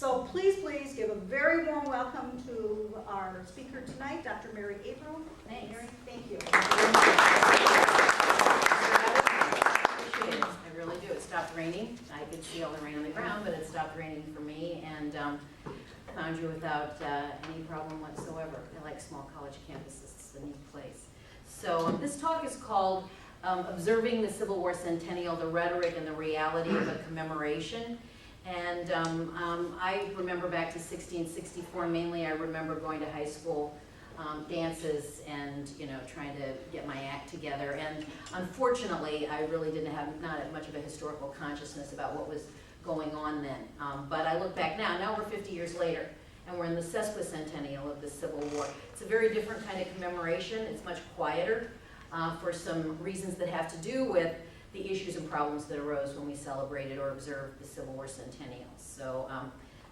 So please give a very warm welcome to our speaker tonight, Dr. Mary Averill. Thanks. Mary, thank you. Appreciate it. I really do. It stopped raining. I could see all the rain on the ground, but it stopped raining for me, and found you without any problem whatsoever. I like small college campuses. It's a neat place. So this talk is called Observing the Civil War Centennial, the Rhetoric and the Reality of a Commemoration. And I remember back to 1664, mainly I remember going to high school dances and, you know, trying to get my act together. And unfortunately, I really didn't have not much of a historical consciousness about what was going on then. But I look back now we're 50 years later, and we're in the sesquicentennial of the Civil War. It's a very different kind of commemoration. It's much quieter for some reasons that have to do with the issues and problems that arose when we celebrated or observed the Civil War Centennial. So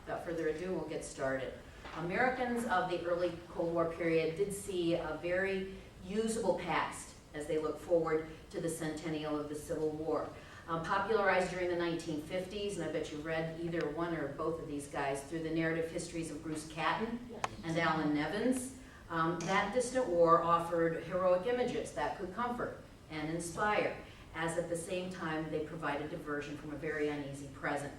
without further ado, we'll get started. Americans of the early Cold War period did see a very usable past as they look forward to the centennial of the Civil War. Popularized during the 1950s, and I bet you've read either one or both of these guys through the narrative histories of Bruce Catton and Alan Nevins. That distant war offered heroic images that could comfort and inspire, as at the same time they provided diversion from a very uneasy present.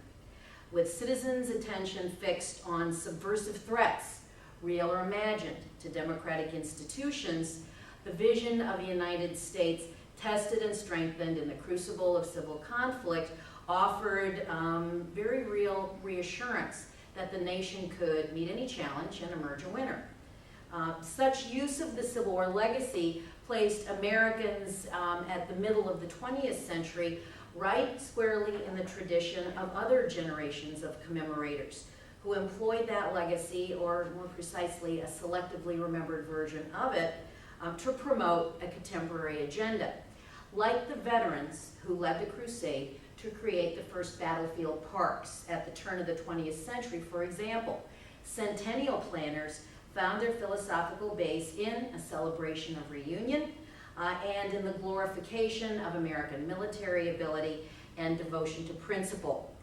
With citizens' attention fixed on subversive threats, real or imagined, to democratic institutions, the vision of the United States, tested and strengthened in the crucible of civil conflict, offered very real reassurance that the nation could meet any challenge and emerge a winner. Such use of the Civil War legacy placed Americans at the middle of the 20th century right squarely in the tradition of other generations of commemorators who employed that legacy, or more precisely, a selectively remembered version of it, to promote a contemporary agenda. Like the veterans who led the crusade to create the first battlefield parks at the turn of the 20th century, for example, centennial planners found their philosophical base in a celebration of reunion and in the glorification of American military ability and devotion to principle.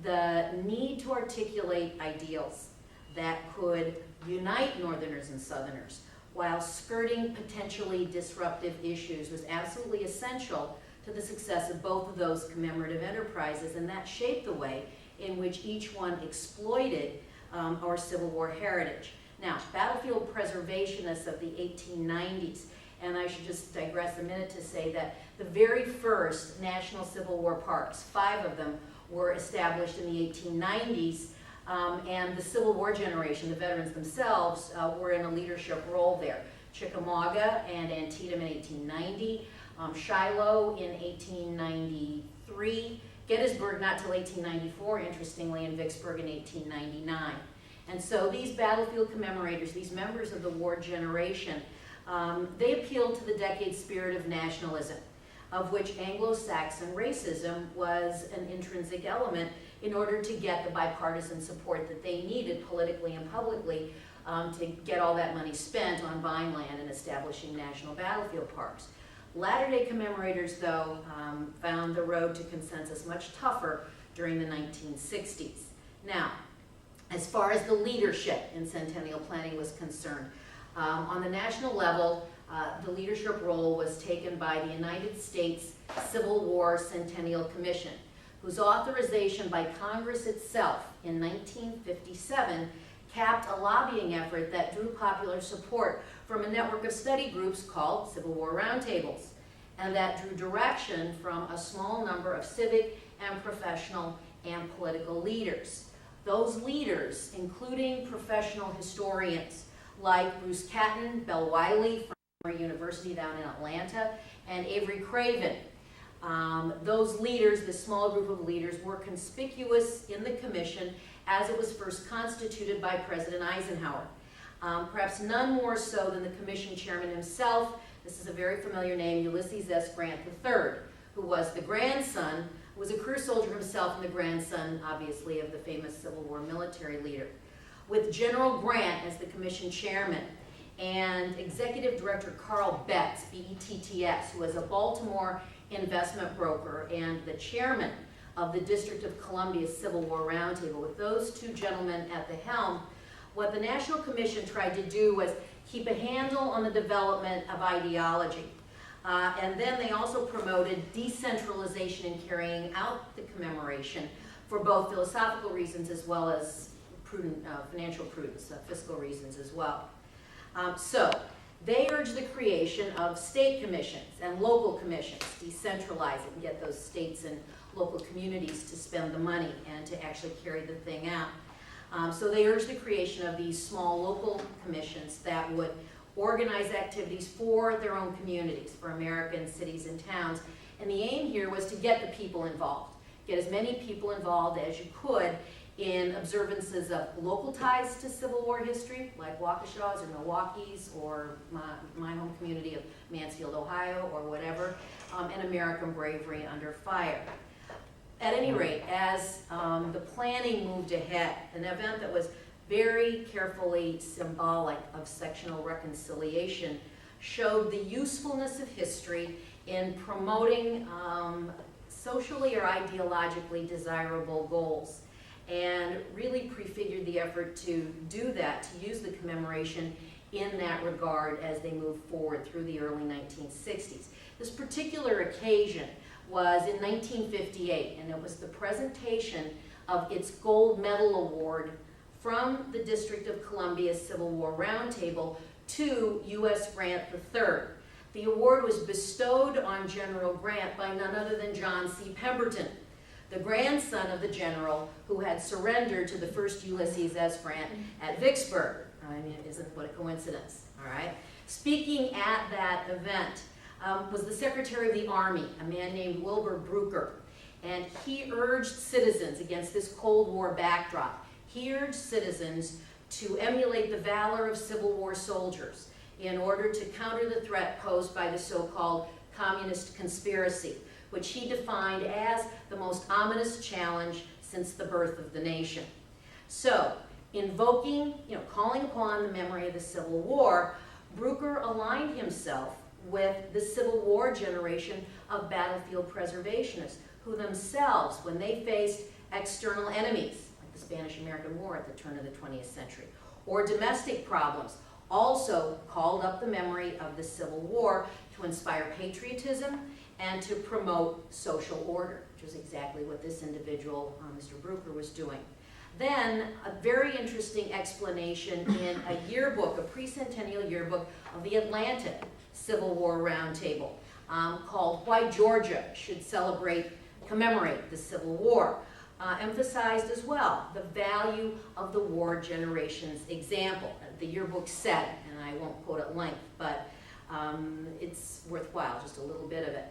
The need to articulate ideals that could unite Northerners and Southerners while skirting potentially disruptive issues was absolutely essential to the success of both of those commemorative enterprises, and that shaped the way in which each one exploited our Civil War heritage. Now, battlefield preservationists of the 1890s, and I should just digress a minute to say that the very first National Civil War parks, 5 of them, were established in the 1890s, and the Civil War generation, the veterans themselves, were in a leadership role there. Chickamauga and Antietam in 1890, Shiloh in 1893, Gettysburg not till 1894, interestingly, and Vicksburg in 1899. And so these battlefield commemorators, these members of the war generation, they appealed to the decade spirit of nationalism, of which Anglo-Saxon racism was an intrinsic element in order to get the bipartisan support that they needed politically and publicly to get all that money spent on buying land and establishing national battlefield parks. Latter-day commemorators, though, found the road to consensus much tougher during the 1960s. Now, as far as the leadership in centennial planning was concerned, on the national level, the leadership role was taken by the United States Civil War Centennial Commission, whose authorization by Congress itself in 1957 capped a lobbying effort that drew popular support from a network of study groups called Civil War Roundtables, and that drew direction from a small number of civic and professional and political leaders. Those leaders, including professional historians like Bruce Catton, Bell Wiley from Emory University down in Atlanta, and Avery Craven. Those leaders, this small group of leaders, were conspicuous in the commission as it was first constituted by President Eisenhower. Perhaps none more so than the commission chairman himself. This is a very familiar name, Ulysses S. Grant III, who was the grandson, was a career soldier himself and the grandson, obviously, of the famous Civil War military leader. With General Grant as the commission chairman and Executive Director Carl Betts, B-E-T-T-S, who was a Baltimore investment broker and the chairman of the District of Columbia Civil War Roundtable. With those two gentlemen at the helm, what the National Commission tried to do was keep a handle on the development of ideology. And then they also promoted decentralization in carrying out the commemoration for both philosophical reasons as well as financial prudence, fiscal reasons as well. So they urged the creation of state commissions and local commissions, decentralize it and get those states and local communities to spend the money and to actually carry the thing out. So they urged the creation of these small local commissions that would organize activities for their own communities, for American cities and towns. And the aim here was to get the people involved, get as many people involved as you could in observances of local ties to Civil War history, like Waukesha's or Milwaukee's or my home community of Mansfield, Ohio, or whatever, and American bravery under fire. At any rate, as the planning moved ahead, an event that was very carefully symbolic of sectional reconciliation showed the usefulness of history in promoting socially or ideologically desirable goals, and really prefigured the effort to do that, to use the commemoration in that regard as they moved forward through the early 1960s. This particular occasion was in 1958, and it was the presentation of its Gold Medal Award from the District of Columbia Civil War Roundtable to U.S. Grant III. The award was bestowed on General Grant by none other than John C. Pemberton, the grandson of the general who had surrendered to the first Ulysses S. Grant at Vicksburg. I mean, isn't what a coincidence, all right? Speaking at that event was the Secretary of the Army, a man named Wilbur Brooker, and he urged citizens against this Cold War backdrop. He urged citizens to emulate the valor of Civil War soldiers in order to counter the threat posed by the so-called communist conspiracy, which he defined as the most ominous challenge since the birth of the nation. So, invoking, calling upon the memory of the Civil War, Brooker aligned himself with the Civil War generation of battlefield preservationists who themselves, when they faced external enemies, like the Spanish-American War at the turn of the 20th century, or domestic problems, also called up the memory of the Civil War to inspire patriotism and to promote social order, which is exactly what this individual, Mr. Brooker, was doing. Then, a very interesting explanation in a yearbook, a pre-centennial yearbook of the Atlantic Civil War Roundtable, called Why Georgia Should Commemorate the Civil War, emphasized as well the value of the war generation's example. The yearbook said, and I won't quote at length, but it's worthwhile, just a little bit of it.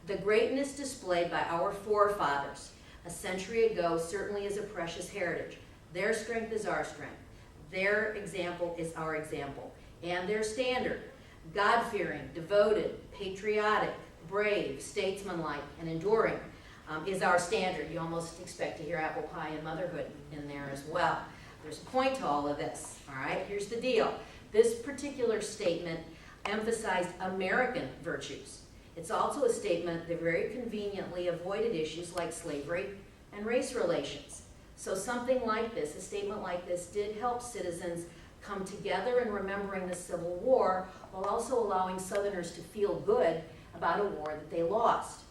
The greatness displayed by our forefathers a century ago certainly is a precious heritage. Their strength is our strength. Their example is our example. And their standard, God-fearing, devoted, patriotic, brave, statesmanlike, and enduring, is our standard. You almost expect to hear apple pie and motherhood in there as well. There's a point to all of this, all right? Here's the deal. This particular statement emphasized American virtues. It's also a statement that very conveniently avoided issues like slavery and race relations. So something like this, a statement like this, did help citizens come together in remembering the Civil War while also allowing Southerners to feel good about a war that they lost.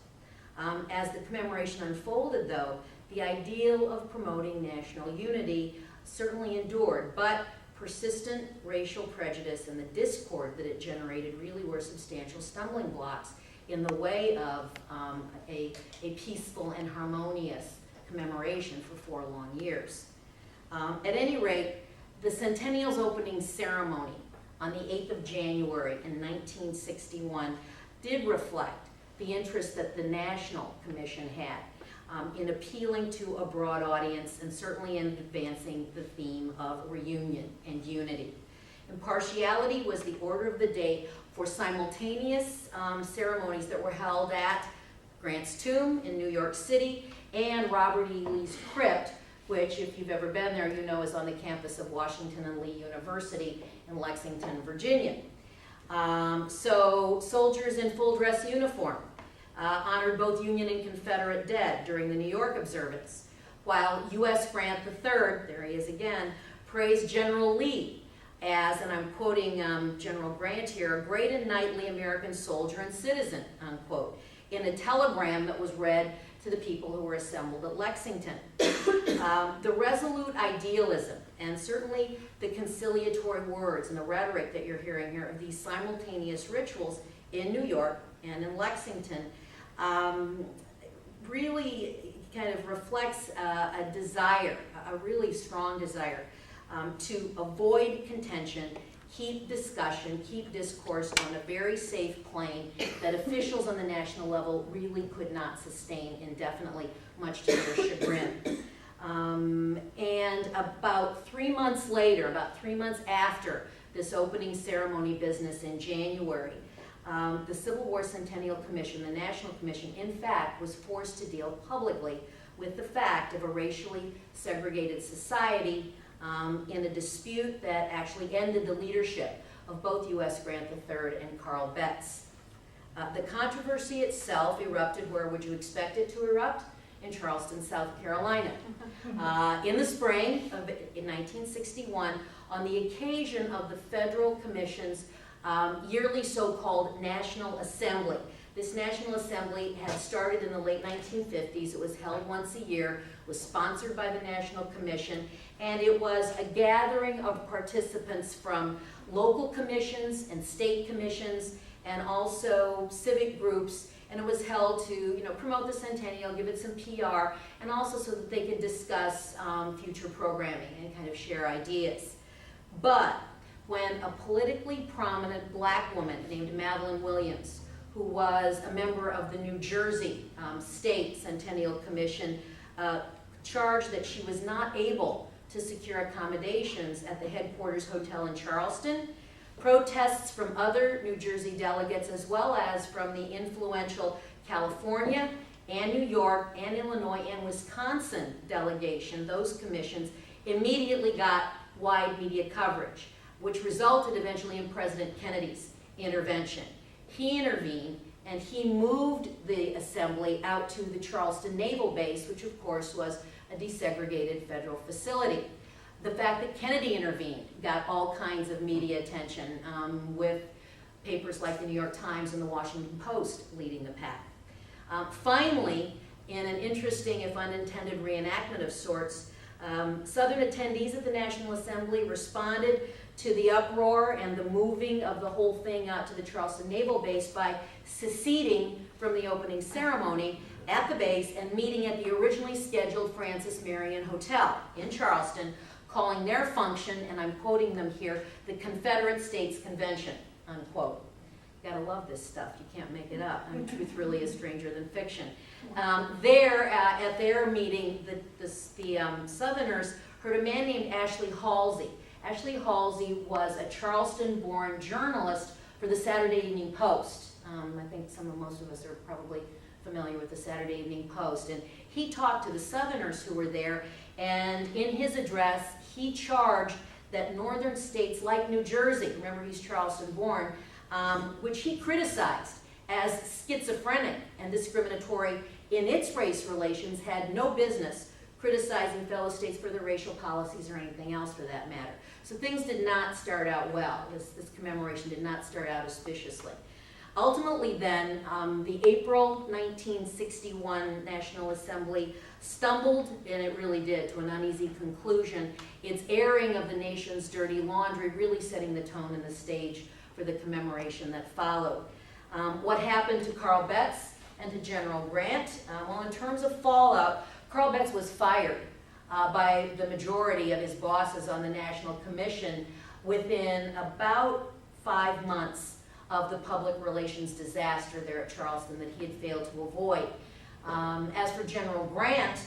As the commemoration unfolded, though, the ideal of promoting national unity certainly endured, but persistent racial prejudice and the discord that it generated really were substantial stumbling blocks in the way of a peaceful and harmonious commemoration for 4 long years. At any rate, the Centennial's opening ceremony on the 8th of January in 1961 did reflect the interest that the National Commission had in appealing to a broad audience and certainly in advancing the theme of reunion and unity. Impartiality was the order of the day for simultaneous ceremonies that were held at Grant's tomb in New York City and Robert E. Lee's crypt, which, if you've ever been there, you know is on the campus of Washington and Lee University in Lexington, Virginia. So soldiers in full dress uniform honored both Union and Confederate dead during the New York observance, while U.S. Grant III, there he is again, praised General Lee as, and I'm quoting General Grant here, a great and knightly American soldier and citizen, unquote, in a telegram that was read to the people who were assembled at Lexington. The resolute idealism and certainly the conciliatory words and the rhetoric that you're hearing here of these simultaneous rituals in New York and in Lexington really kind of reflects a desire, a really strong desire to avoid contention, keep discussion, keep discourse on a very safe plane that officials on the national level really could not sustain indefinitely, much to their chagrin. And about 3 months later, about 3 months after this opening ceremony business in January, the Civil War Centennial Commission, the National Commission, in fact, was forced to deal publicly with the fact of a racially segregated society in a dispute that actually ended the leadership of both U.S. Grant III and Carl Betts. The controversy itself erupted where would you expect it to erupt? In Charleston, South Carolina. In the spring of 1961, on the occasion of the Federal Commission's yearly so-called National Assembly. This National Assembly had started in the late 1950s. It was held once a year, was sponsored by the National Commission, and it was a gathering of participants from local commissions and state commissions and also civic groups, and it was held to promote the centennial, give it some PR, and also so that they could discuss future programming and kind of share ideas. But when a politically prominent black woman named Madeline Williams, who was a member of the New Jersey State Centennial Commission, charged that she was not able to secure accommodations at the headquarters hotel in Charleston, protests from other New Jersey delegates as well as from the influential California and New York and Illinois and Wisconsin delegation, those commissions, immediately got wide media coverage, which resulted eventually in President Kennedy's intervention. He intervened and he moved the assembly out to the Charleston Naval Base, which of course was a desegregated federal facility. The fact that Kennedy intervened got all kinds of media attention, with papers like the New York Times and the Washington Post leading the pack. Finally, in an interesting, if unintended, reenactment of sorts, Southern attendees at the National Assembly responded to the uproar and the moving of the whole thing out to the Charleston Naval Base by seceding from the opening ceremony at the base and meeting at the originally scheduled Francis Marion Hotel in Charleston, calling their function, and I'm quoting them here, the Confederate States Convention, unquote. You gotta love this stuff, you can't make it up. I mean, truth really is stranger than fiction. There, at their meeting, the Southerners heard a man named Ashley Halsey. Ashley Halsey was a Charleston-born journalist for the Saturday Evening Post. I think most of us are probably familiar with the Saturday Evening Post. And he talked to the Southerners who were there, and in his address, he charged that northern states like New Jersey, remember he's Charleston-born, which he criticized as schizophrenic and discriminatory in its race relations, had no business criticizing fellow states for their racial policies or anything else for that matter. So things did not start out well. This commemoration did not start out auspiciously. Ultimately then, the April 1961 National Assembly stumbled, and it really did, to an uneasy conclusion. Its airing of the nation's dirty laundry really setting the tone and the stage for the commemoration that followed. What happened to Carl Betts and to General Grant? Well, in terms of fallout, Carl Betts was fired by the majority of his bosses on the National Commission within about 5 months of the public relations disaster there at Charleston that he had failed to avoid. As for General Grant,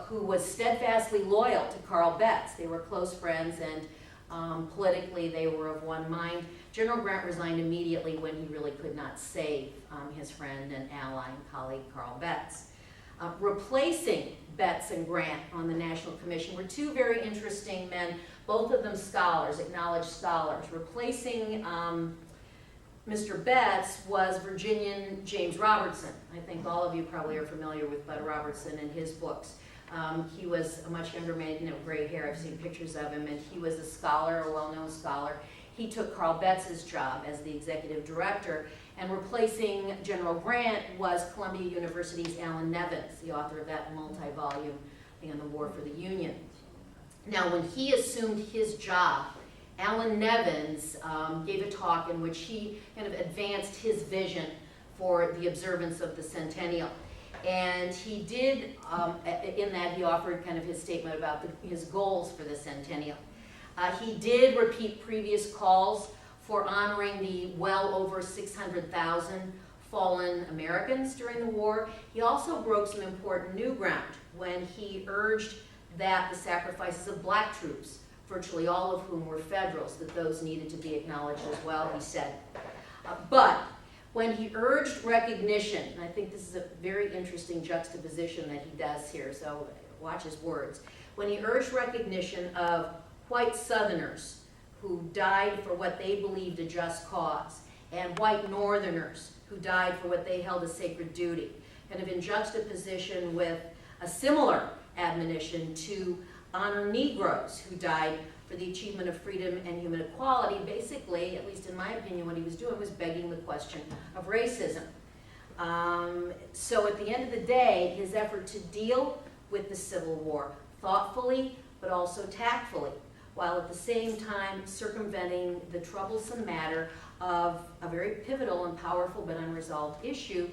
who was steadfastly loyal to Carl Betts, they were close friends and politically they were of one mind, General Grant resigned immediately when he really could not save his friend and ally and colleague Carl Betts. Replacing Betts and Grant on the National Commission were two very interesting men, both of them scholars, acknowledged scholars. Replacing Mr. Betts was Virginian James Robertson. I think all of you probably are familiar with Bud Robertson and his books. He was a much younger man, gray hair. I've seen pictures of him, and he was a scholar, a well-known scholar. He took Carl Betts's job as the executive director, and replacing General Grant was Columbia University's Alan Nevins, the author of that multi-volume thing on the War for the Union. Now, when he assumed his job, Alan Nevins gave a talk in which he kind of advanced his vision for the observance of the centennial. And he did, in that he offered kind of his statement about his goals for the centennial. He did repeat previous calls for honoring the well over 600,000 fallen Americans during the war. He also broke some important new ground when he urged that the sacrifices of black troops, virtually all of whom were Federals, that those needed to be acknowledged as well, he said. But when he urged recognition, and I think this is a very interesting juxtaposition that he does here, so watch his words. When he urged recognition of white Southerners who died for what they believed a just cause, and white Northerners who died for what they held a sacred duty, kind of in juxtaposition with a similar admonition to honor Negroes who died for the achievement of freedom and human equality. Basically, at least in my opinion, what he was doing was begging the question of racism. So at the end of the day, his effort to deal with the Civil War thoughtfully but also tactfully, while at the same time circumventing the troublesome matter of a very pivotal and powerful but unresolved issue,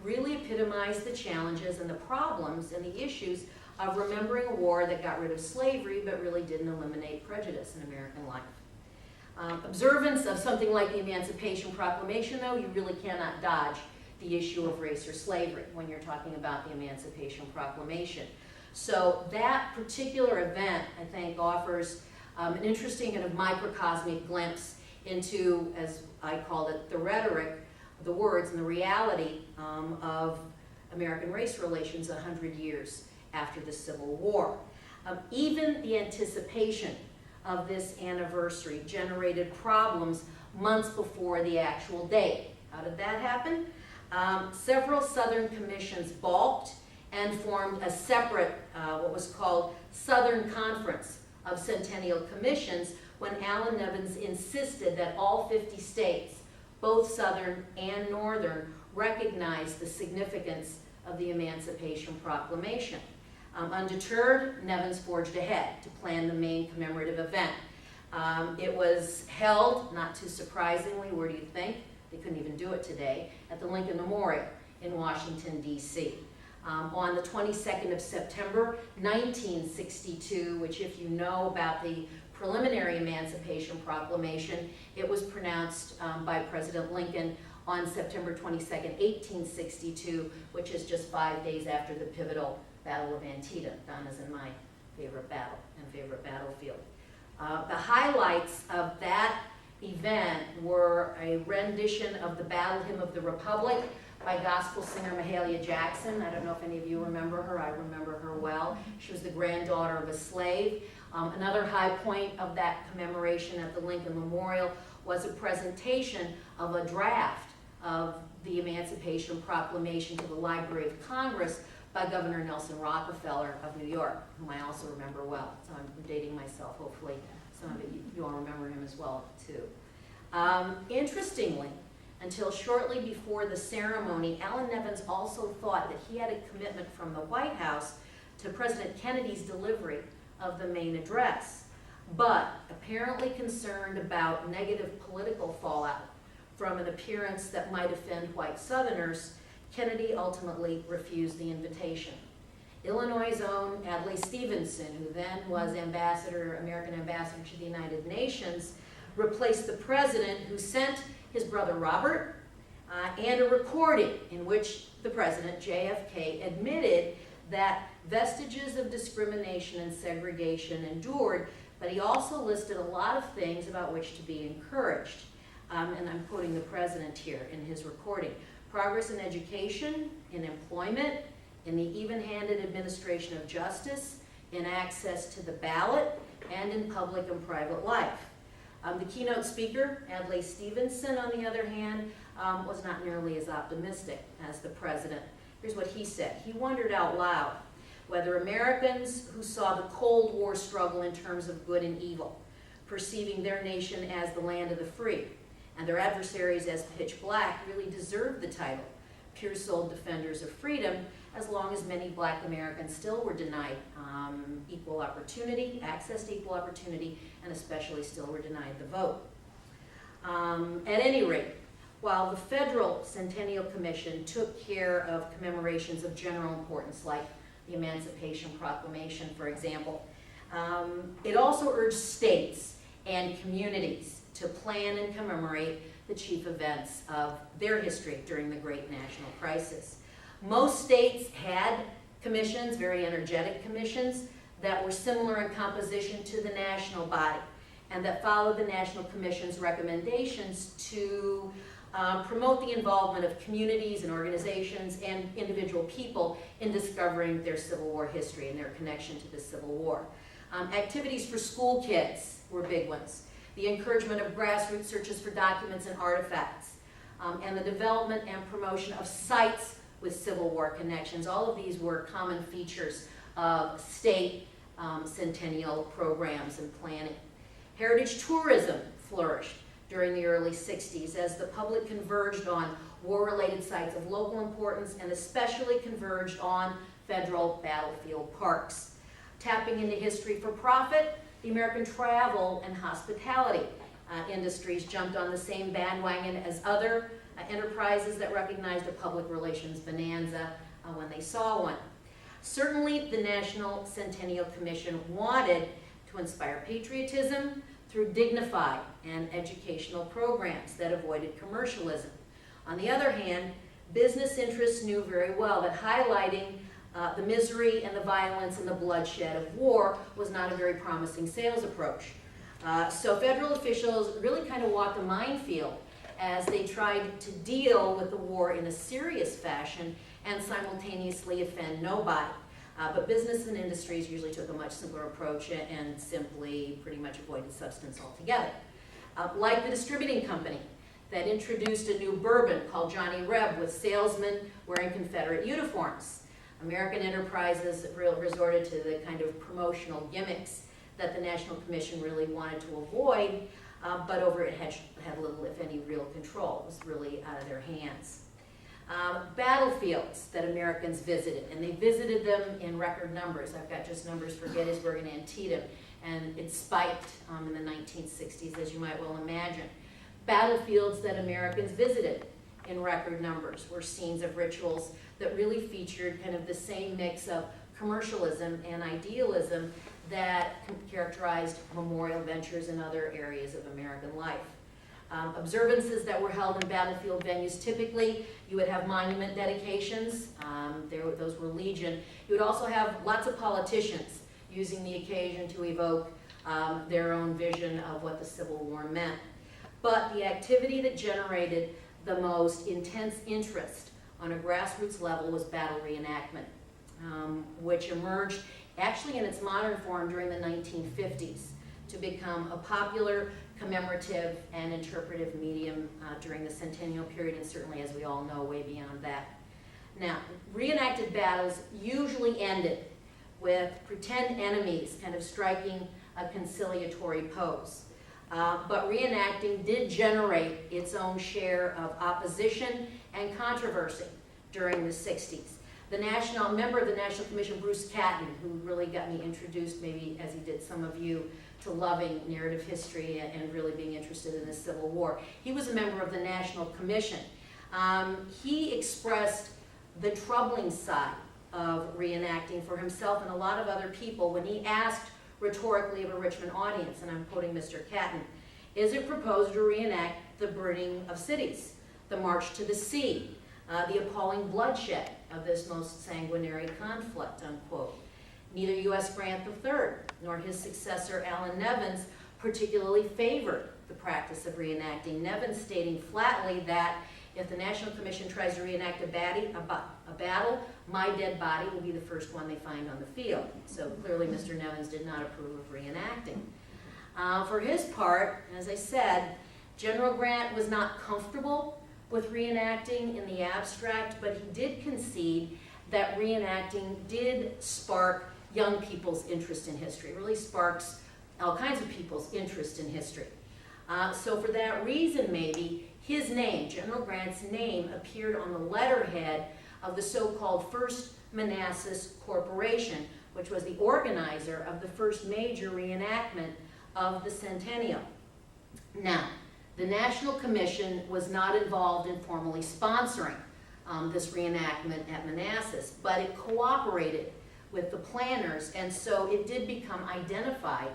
really epitomized the challenges and the problems and the issues of remembering a war that got rid of slavery but really didn't eliminate prejudice in American life. Observance of something like the Emancipation Proclamation, though, you really cannot dodge the issue of race or slavery when you're talking about the Emancipation Proclamation. So that particular event, I think, offers an interesting kind of microcosmic glimpse into, as I called it, the rhetoric, the words, and the reality of American race relations 100 years after the Civil War. Even the anticipation of this anniversary generated problems months before the actual date. How did that happen? Several Southern commissions balked and formed a separate, what was called Southern Conference of Centennial Commissions, when Alan Nevins insisted that all 50 states, both Southern and Northern, recognize the significance of the Emancipation Proclamation. Undeterred, Nevins forged ahead to plan the main commemorative event. It was held, not too surprisingly, where do you think? They couldn't even do it today, at the Lincoln Memorial in Washington, D.C. On the 22nd of September, 1962, which if you know about the preliminary Emancipation Proclamation, it was pronounced by President Lincoln on September 22nd, 1862, which is just 5 days after the pivotal Battle of Antietam. Donna's in my favorite battle and favorite battlefield. The highlights of that event were a rendition of the Battle Hymn of the Republic by gospel singer Mahalia Jackson. I don't know if any of you remember her. I remember her well. She was the granddaughter of a slave. Another high point of that commemoration at the Lincoln Memorial was a presentation of a draft of the Emancipation Proclamation to the Library of Congress by Governor Nelson Rockefeller of New York, whom I also remember well. So I'm dating myself. Hopefully some of you all remember him as well, too. Interestingly, until shortly before the ceremony, Alan Nevins also thought that he had a commitment from the White House to President Kennedy's delivery of the main address, but apparently concerned about negative political fallout from an appearance that might offend white Southerners, Kennedy ultimately refused the invitation. Illinois' own Adlai Stevenson, who then was American ambassador to the United Nations, replaced the president, who sent his brother Robert and a recording in which the president, JFK, admitted that vestiges of discrimination and segregation endured, but he also listed a lot of things about which to be encouraged. And I'm quoting the president here in his recording. Progress in education, in employment, in the even-handed administration of justice, in access to the ballot, and in public and private life. The keynote speaker, Adlai Stevenson, on the other hand, was not nearly as optimistic as the president. Here's what he said. He wondered out loud whether Americans who saw the Cold War struggle in terms of good and evil, perceiving their nation as the land of the free and their adversaries as pitch black, really deserved the title, pure-souled defenders of freedom, as long as many black Americans still were denied equal opportunity, access to equal opportunity, and especially still were denied the vote. At any rate, while the Federal Centennial Commission took care of commemorations of general importance, like the Emancipation Proclamation, for example, it also urged states and communities to plan and commemorate the chief events of their history during the Great National Crisis. Most states had commissions, very energetic commissions, that were similar in composition to the national body, and that followed the National Commission's recommendations to promote the involvement of communities and organizations and individual people in discovering their Civil War history and their connection to the Civil War. Activities for school kids were big ones. The encouragement of grassroots searches for documents and artifacts, and the development and promotion of sites with Civil War connections. All of these were common features of state centennial programs and planning. Heritage tourism flourished during the early 60s as the public converged on war-related sites of local importance and especially converged on federal battlefield parks. Tapping into history for profit, the American travel and hospitality industries jumped on the same bandwagon as other enterprises that recognized a public relations bonanza when they saw one. Certainly, the National Centennial Commission wanted to inspire patriotism through dignified and educational programs that avoided commercialism. On the other hand, business interests knew very well that highlighting the misery and the violence and the bloodshed of war was not a very promising sales approach. So federal officials really kind of walked a minefield as they tried to deal with the war in a serious fashion and simultaneously offend nobody. But business and industries usually took a much simpler approach and simply pretty much avoided substance altogether. Like the distributing company that introduced a new bourbon called Johnny Reb with salesmen wearing Confederate uniforms. American enterprises resorted to the kind of promotional gimmicks that the National Commission really wanted to avoid, but over it had little, if any, real control. It was really out of their hands. Battlefields that Americans visited, and they visited them in record numbers. I've got just numbers for Gettysburg and Antietam, and it spiked in the 1960s, as you might well imagine. Battlefields that Americans visited in record numbers were scenes of rituals that really featured kind of the same mix of commercialism and idealism that characterized memorial ventures in other areas of American life. Observances that were held in battlefield venues, typically you would have monument dedications, those were legion. You would also have lots of politicians using the occasion to evoke their own vision of what the Civil War meant. But the activity that generated the most intense interest on a grassroots level was battle reenactment, which emerged actually in its modern form during the 1950s to become a popular commemorative and interpretive medium during the centennial period, and certainly, as we all know, way beyond that. Now, reenacted battles usually ended with pretend enemies kind of striking a conciliatory pose. But reenacting did generate its own share of opposition and controversy during the 60s. A member of the National Commission, Bruce Catton, who really got me introduced, maybe as he did some of you, to loving narrative history and really being interested in the Civil War. He was a member of the National Commission. He expressed the troubling side of reenacting for himself and a lot of other people when he asked rhetorically of a Richmond audience, and I'm quoting Mr. Catton, "Is it proposed to reenact the burning of cities, the march to the sea, the appalling bloodshed of this most sanguinary conflict," unquote. Neither U.S. Grant III nor his successor Allen Nevins particularly favored the practice of reenacting, Nevins stating flatly that if the National Commission tries to reenact a battle, my dead body will be the first one they find on the field. So clearly Mr. Nevins did not approve of reenacting. For his part, as I said, General Grant was not comfortable with reenacting in the abstract, but he did concede that reenacting did spark young people's interest in history. It really sparks all kinds of people's interest in history. So for that reason, maybe, his name, General Grant's name, appeared on the letterhead of the so-called First Manassas Corporation, which was the organizer of the first major reenactment of the centennial. Now, the National Commission was not involved in formally sponsoring this reenactment at Manassas, but it cooperated with the planners, and so it did become identified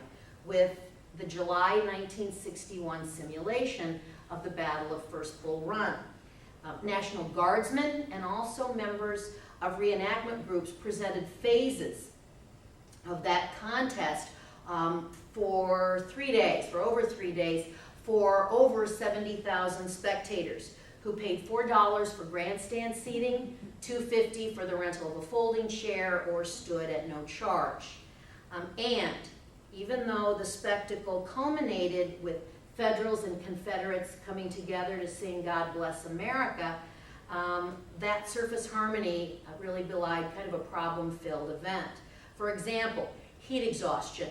with the July 1961 simulation of the Battle of First Bull Run. National Guardsmen and also members of reenactment groups presented phases of that contest for 3 days, for over 3 days, for over 70,000 spectators who paid $4 for grandstand seating, $2.50 for the rental of a folding chair, or stood at no charge. And even though the spectacle culminated with Federals and Confederates coming together to sing God Bless America, that surface harmony really belied kind of a problem-filled event. For example, heat exhaustion,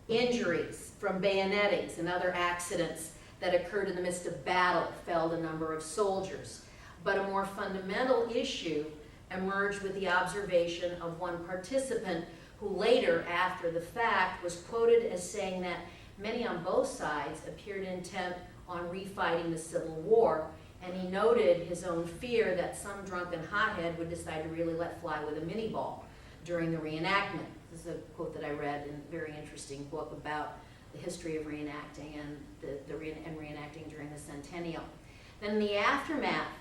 injuries from bayonetings and other accidents that occurred in the midst of battle felled a number of soldiers. But a more fundamental issue emerged with the observation of one participant who later, after the fact, was quoted as saying that many on both sides appeared intent on refighting the Civil War, and he noted his own fear that some drunken hothead would decide to really let fly with a mini ball during the reenactment. This is a quote that I read in a very interesting book about the history of reenacting and reenacting during the centennial. Then in the aftermath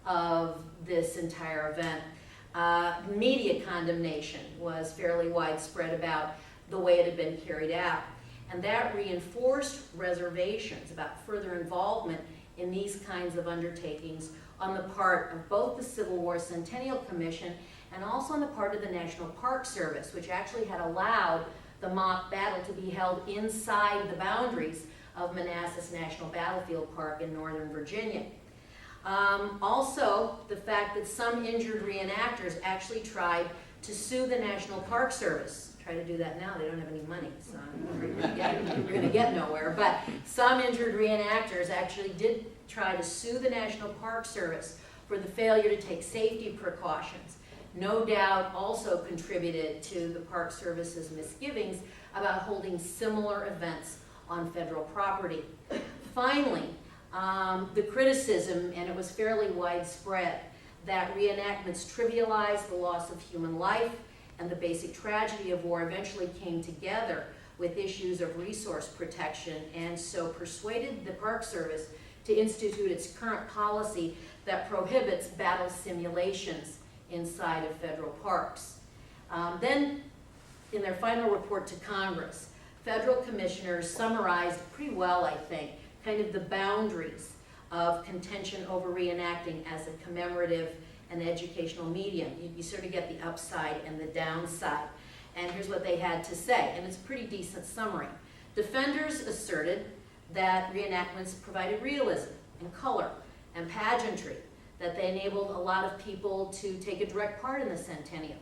of this entire event, media condemnation was fairly widespread about the way it had been carried out. And that reinforced reservations about further involvement in these kinds of undertakings on the part of both the Civil War Centennial Commission and also on the part of the National Park Service, which actually had allowed the mock battle to be held inside the boundaries of Manassas National Battlefield Park in Northern Virginia. Also, the fact that some injured reenactors actually tried to sue the National Park Service. Try to do that now, they don't have any money, so we're going to get nowhere. But some injured reenactors actually did try to sue the National Park Service for the failure to take safety precautions. No doubt also contributed to the Park Service's misgivings about holding similar events on federal property. Finally, the criticism, and it was fairly widespread, that reenactments trivialized the loss of human life and the basic tragedy of war eventually came together with issues of resource protection, and so persuaded the Park Service to institute its current policy that prohibits battle simulations inside of federal parks. Then, in their final report to Congress, federal commissioners summarized pretty well, I think, kind of the boundaries of contention over reenacting as a commemorative and educational medium. You sort of get the upside and the downside. And here's what they had to say, and it's a pretty decent summary. Defenders asserted that reenactments provided realism and color and pageantry, that they enabled a lot of people to take a direct part in the centennial,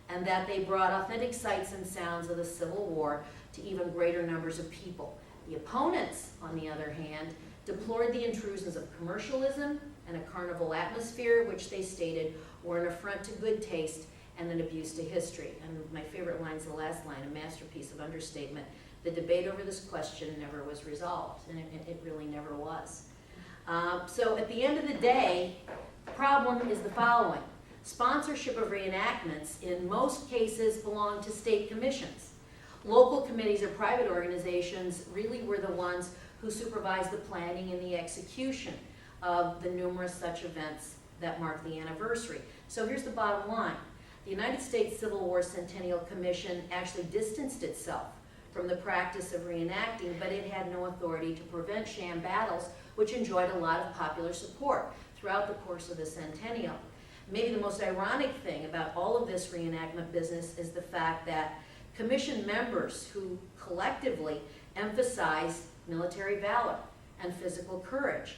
and that they brought authentic sights and sounds of the Civil War to even greater numbers of people. The opponents, on the other hand, deplored the intrusions of commercialism and a carnival atmosphere, which they stated were an affront to good taste and an abuse to history. And my favorite line is the last line, a masterpiece of understatement. The debate over this question never was resolved, and it really never was. So at the end of the day, the problem is the following. Sponsorship of reenactments in most cases belong to state commissions. Local committees or private organizations really were the ones who supervised the planning and the execution of the numerous such events that mark the anniversary. So here's the bottom line. The United States Civil War Centennial Commission actually distanced itself from the practice of reenacting, but it had no authority to prevent sham battles, which enjoyed a lot of popular support throughout the course of the centennial. Maybe the most ironic thing about all of this reenactment business is the fact that commission members who collectively emphasized military valor and physical courage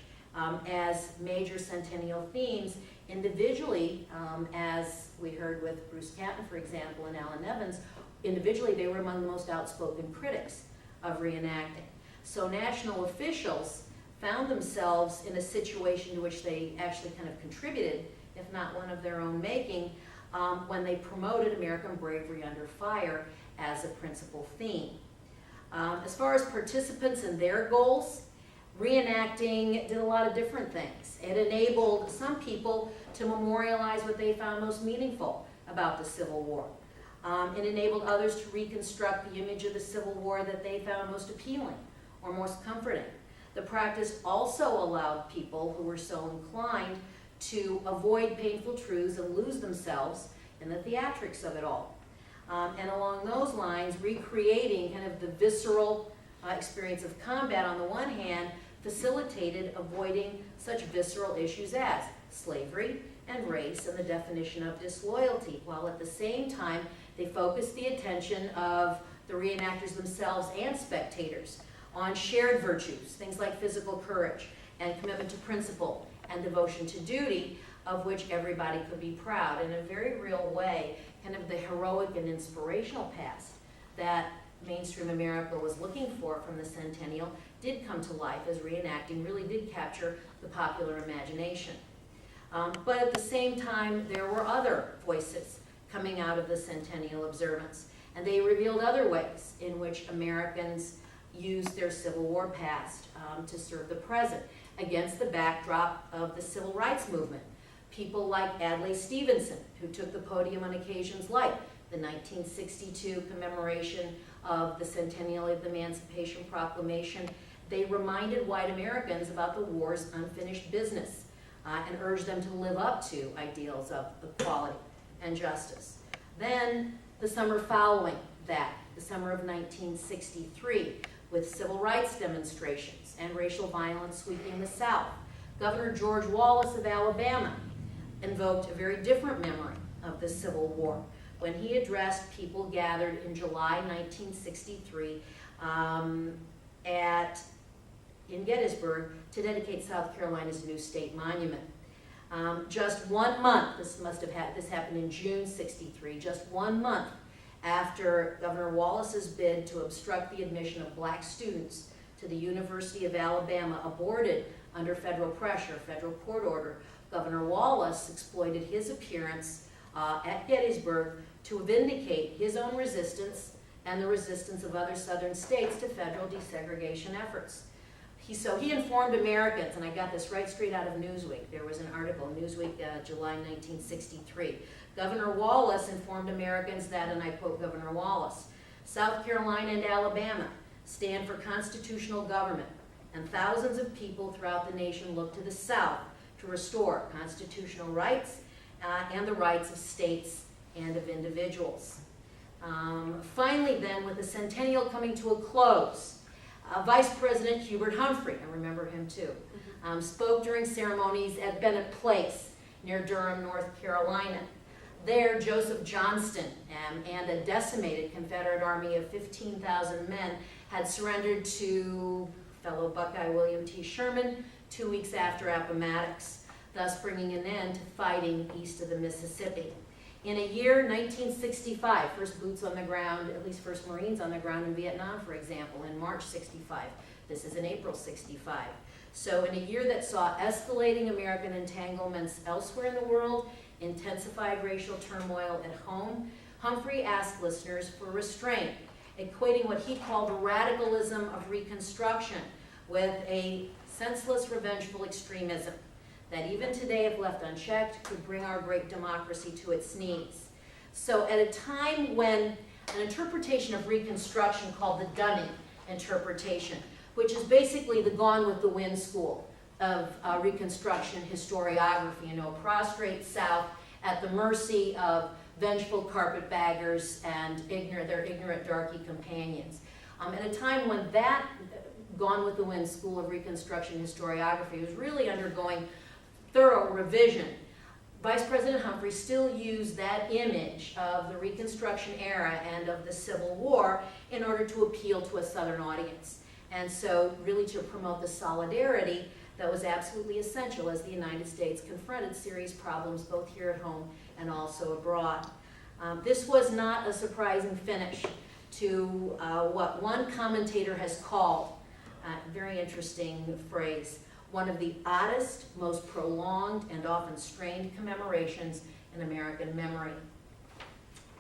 as major centennial themes. Individually, as we heard with Bruce Catton, for example, and Alan Evans, individually they were among the most outspoken critics of reenacting. So national officials found themselves in a situation to which they actually kind of contributed, if not one of their own making, when they promoted American bravery under fire as a principal theme. As far as participants and their goals, reenacting did a lot of different things. It enabled some people to memorialize what they found most meaningful about the Civil War. It enabled others to reconstruct the image of the Civil War that they found most appealing or most comforting. The practice also allowed people who were so inclined to avoid painful truths and lose themselves in the theatrics of it all. And along those lines, recreating kind of the visceral experience of combat on the one hand facilitated avoiding such visceral issues as slavery and race and the definition of disloyalty, while at the same time they focused the attention of the reenactors themselves and spectators on shared virtues, things like physical courage and commitment to principle and devotion to duty, of which everybody could be proud. In a very real way, kind of the heroic and inspirational past that mainstream America was looking for from the centennial did come to life as reenacting really did capture the popular imagination. But at the same time, there were other voices coming out of the centennial observance, and they revealed other ways in which Americans used their Civil War past to serve the present against the backdrop of the Civil Rights Movement. People like Adlai Stevenson, who took the podium on occasions like the 1962 commemoration of the centennial of the Emancipation Proclamation. They reminded white Americans about the war's unfinished business and urged them to live up to ideals of equality and justice. Then, the summer following that, the summer of 1963, with civil rights demonstrations and racial violence sweeping the South, Governor George Wallace of Alabama invoked a very different memory of the Civil War when he addressed people gathered in July 1963 in Gettysburg to dedicate South Carolina's new state monument. Just 1 month, this happened in June '63, just 1 month after Governor Wallace's bid to obstruct the admission of black students to the University of Alabama aborted under federal pressure, federal court order, Governor Wallace exploited his appearance at Gettysburg to vindicate his own resistance and the resistance of other southern states to federal desegregation efforts. So he informed Americans, and I got this right straight out of Newsweek. There was an article, Newsweek, July 1963. Governor Wallace informed Americans that, and I quote Governor Wallace, South Carolina and Alabama stand for constitutional government, and thousands of people throughout the nation look to the South to restore constitutional rights and the rights of states and of individuals. Finally then, with the centennial coming to a close, Vice President Hubert Humphrey, I remember him too, spoke during ceremonies at Bennett Place near Durham, North Carolina. There, Joseph Johnston and a decimated Confederate army of 15,000 men had surrendered to fellow Buckeye William T. Sherman 2 weeks after Appomattox, thus bringing an end to fighting east of the Mississippi. In a year, 1965, first boots on the ground, at least first Marines on the ground in Vietnam, for example, in March '65. This is in April '65. So in a year that saw escalating American entanglements elsewhere in the world, intensified racial turmoil at home, Humphrey asked listeners for restraint, equating what he called the radicalism of Reconstruction with a senseless, revengeful extremism that even today, if left unchecked, could bring our great democracy to its knees. So at a time when an interpretation of Reconstruction called the Dunning interpretation, which is basically the Gone with the Wind school of Reconstruction historiography, prostrate South at the mercy of vengeful carpetbaggers and their ignorant darky companions. At a time when that Gone with the Wind school of Reconstruction historiography was really undergoing thorough revision, Vice President Humphrey still used that image of the Reconstruction era and of the Civil War in order to appeal to a Southern audience. And so really to promote the solidarity that was absolutely essential as the United States confronted serious problems both here at home and also abroad. This was not a surprising finish to what one commentator has called, very interesting phrase, one of the oddest, most prolonged, and often strained commemorations in American memory.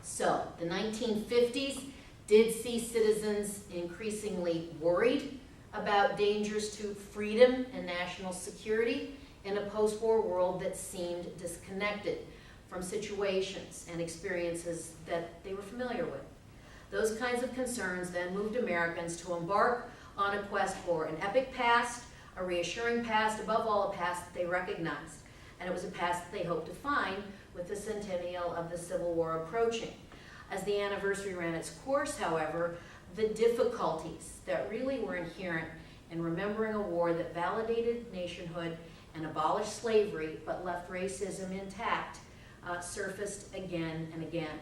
So, the 1950s did see citizens increasingly worried about dangers to freedom and national security in a post-war world that seemed disconnected from situations and experiences that they were familiar with. Those kinds of concerns then moved Americans to embark on a quest for an epic past, a reassuring past, above all a past that they recognized. And it was a past that they hoped to find with the centennial of the Civil War approaching. As the anniversary ran its course, however, the difficulties that really were inherent in remembering a war that validated nationhood and abolished slavery but left racism intact surfaced again and again.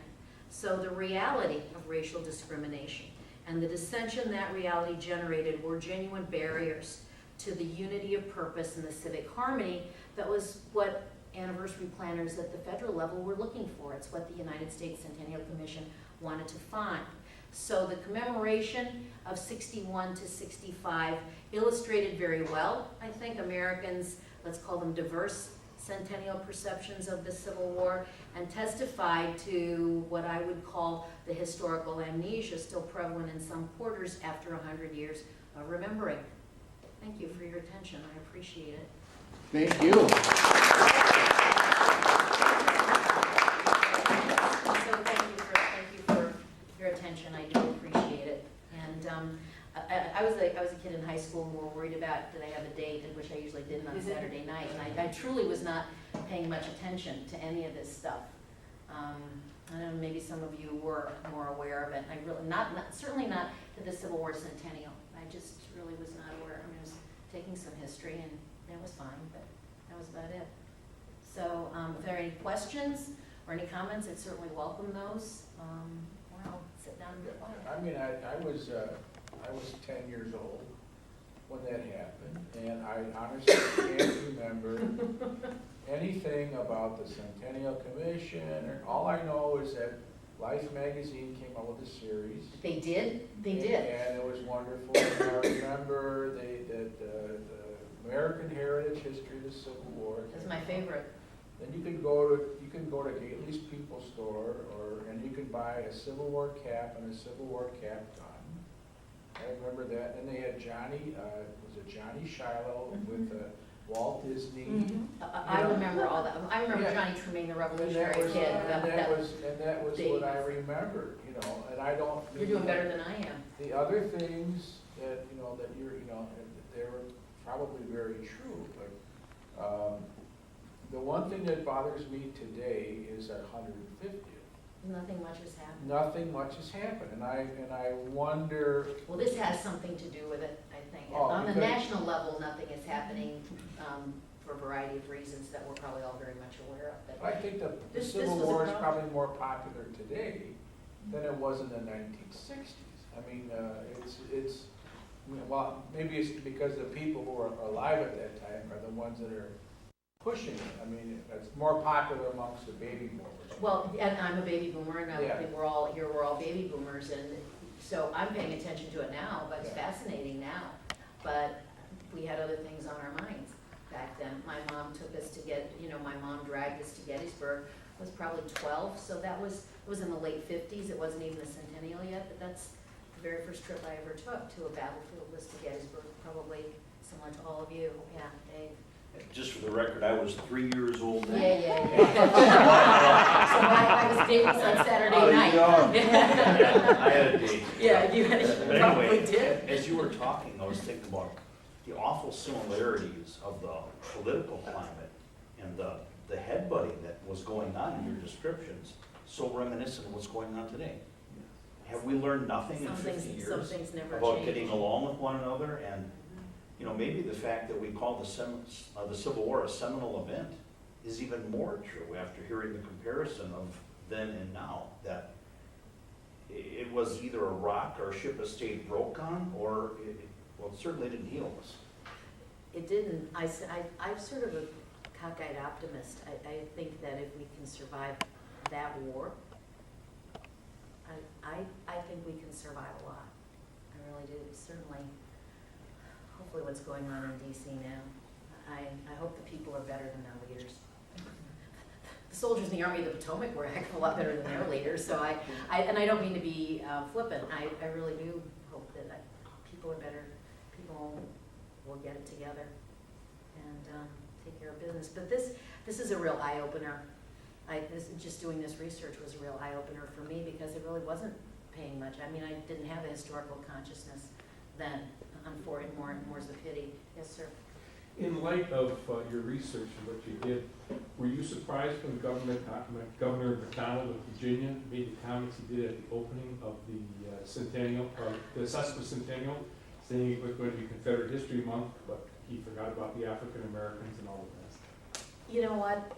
So the reality of racial discrimination and the dissension that reality generated were genuine barriers to the unity of purpose and the civic harmony that was what anniversary planners at the federal level were looking for. It's what the United States Centennial Commission wanted to find. So the commemoration of 61 to 65 illustrated very well, I think, Americans, let's call them diverse centennial perceptions of the Civil War, and testified to what I would call the historical amnesia still prevalent in some quarters after 100 years of remembering. Thank you for your attention. I appreciate it. Thank you. So thank you for your attention. I do appreciate it. And I was a kid in high school and we were worried about did I have a date, which I usually didn't on Saturday night. And I truly was not paying much attention to any of this stuff. I don't know, maybe some of you were more aware of it. I really certainly not to the Civil War Centennial. I just really was not aware. I mean, I was taking some history and it was fine, but that was about it. So if there are any questions or any comments, I'd certainly welcome those. Well, sit down and be quiet. I mean, I was 10 years old when that happened, and I honestly can't remember anything about the Centennial Commission. Or all I know is that Life magazine came out with a series. They did? They did. And it was wonderful. And I remember the American Heritage History of the Civil War. That's my favorite. Then you can go to Gately's People Store, and you can buy a Civil War cap and a Civil War cap gun. I remember that. And they had Johnny, was it Johnny Shiloh with Walt Disney? Mm-hmm. I remember all that. I remember Johnny Tremaine, the Revolutionary Kid. That was what I remembered, you know. And I don't. You're doing better than I am. The other things that they were probably very true, but the one thing that bothers me today is our 150th. Nothing much has happened. Nothing much has happened, and I wonder. Well, this has something to do with it, I think. Oh, On the national level, nothing is happening for a variety of reasons that we're probably all very much aware of. But I think the this Civil was a War is problem. probably more popular today than it was in the 1960s. I mean, well, maybe it's because the people who are alive at that time are the ones that are pushing it. I mean, it's more popular amongst the baby boomers. Well, and I'm a baby boomer, and I Yeah. think we're all baby boomers, and so I'm paying attention to it now, but it's fascinating now. But we had other things on our minds back then. My mom took us to my mom dragged us to Gettysburg. I was probably 12, so it was in the late 50s. It wasn't even the centennial yet, but that's the very first trip I ever took to a battlefield was to Gettysburg, probably similar to all of you. Yeah, Dave. Just for the record, I was 3 years old then. Yeah. So I was dating on Saturday Oh, night. I had a date. Yeah, you But probably anyway, did. as you were talking, I was thinking about the awful similarities of the political climate and the headbutting that was going on in your descriptions, so reminiscent of what's going on today. Have we learned nothing in 50 years Some things never about change. getting along with one another? And maybe the fact that we call the Civil War a seminal event is even more true after hearing the comparison of then and now, that it was either a rock our ship of state broke on, or well, it certainly didn't heal us. It didn't. I'm sort of a cockeyed optimist. I think that if we can survive that war, I think we can survive a lot. I really do. Certainly, hopefully what's going on in DC now, I hope the people are better than their leaders. The soldiers in the Army of the Potomac were a heck of a lot better than their leaders, so and I don't mean to be flippant. I really do hope that people are better. People will get it together and take care of business. But this is a real eye-opener. Just doing this research was a real eye-opener for me, because it really wasn't paying much. I mean, I didn't have a historical consciousness then. More's the pity. Yes, sir. In light of your research and what you did, were you surprised when Governor McDonald of Virginia made the comments he did at the opening of the centennial, the Sesquicentennial, saying it was going to be Confederate History Month, but he forgot about the African Americans and all of that? You know what?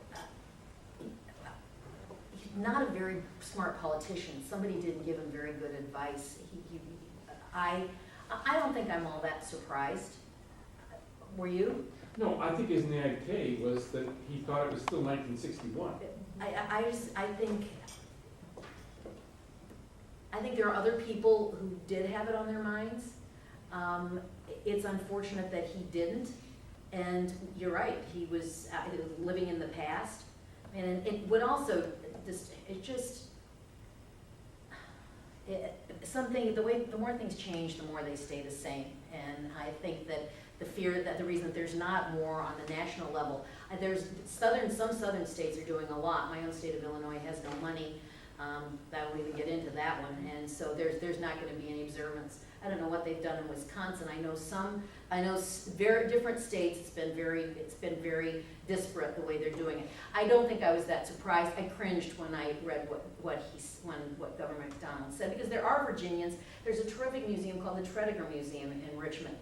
He's not a very smart politician. Somebody didn't give him very good advice. I don't think I'm all that surprised. Were you? No, I think his naivete was that he thought it was still 1961. I think there are other people who did have it on their minds. It's unfortunate that he didn't. And you're right, he was living in the past. And it would also, the more things change, the more they stay the same. And I think that the reason that there's not more on the national level, some southern states are doing a lot. My own state of Illinois has no money. That won't even get into that one. And so there's not going to be any observance. I don't know what they've done in Wisconsin. I know very different states. It's been very disparate the way they're doing it. I don't think I was that surprised. I cringed when I read what Governor McDonald said, because there are Virginians. There's a terrific museum called the Tredegar Museum in Richmond,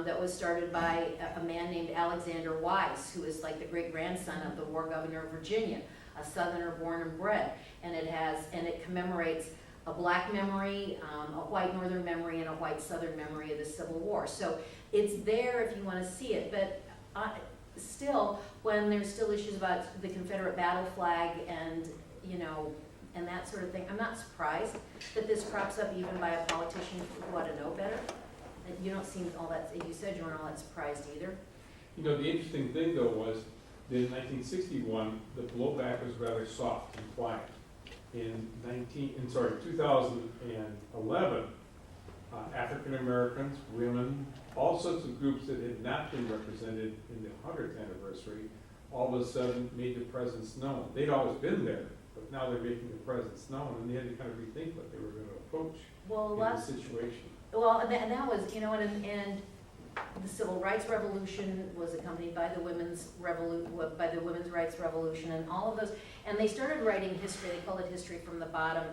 that was started by a man named Alexander Wise, who is like the great grandson of the war governor of Virginia, a Southerner born and bred, and it commemorates a black memory, a white northern memory, and a white southern memory of the Civil War. So it's there if you want to see it, but still, when there's still issues about the Confederate battle flag and that sort of thing, I'm not surprised that this crops up even by a politician who ought to know better. You don't seem all that, you said you weren't all that surprised either. You know, the interesting thing though was that in 1961, the blowback was rather soft and quiet. In 2011, African Americans, women, all sorts of groups that had not been represented in the 100th anniversary, all of a sudden made their presence known. They'd always been there, but now they're making their presence known, and they had to kind of rethink what they were going to approach in this situation. Well, and that was, and the Civil Rights Revolution was accompanied by the women's rights revolution, and all of those. And they started writing history. They called it history from the bottom,